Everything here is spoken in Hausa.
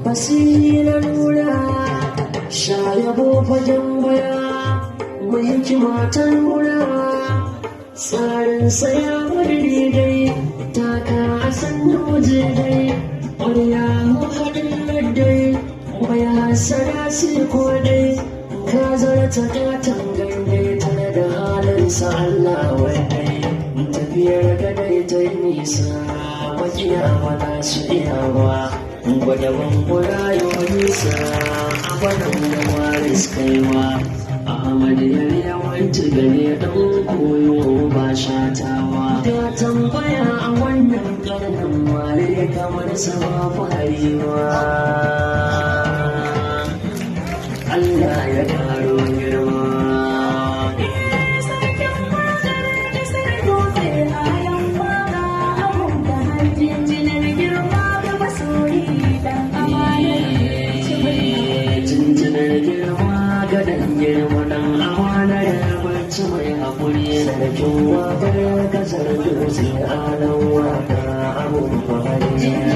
basirar nura sha yabo fagen baya mai hikima ta nura tsarin saya wani daidai taka a sannu daidai ƙwarya mahaɗin lardai mai hasara sai kodai ka zarta gatan gandai tana da halinsa Allah wadai tafiyar gadai ta yi nisa makiya mana su iyawa gwada bambura yau nisa a faɗin da waris kaiwa Ahmad ya yawanci gane ɗan koyo ba shatawa da tambaya a wannan ƙarnin wale kamar sama farewa Allah ya karo girma mai haƙuri da kyau wa kasar dutse a nan waka abun fahari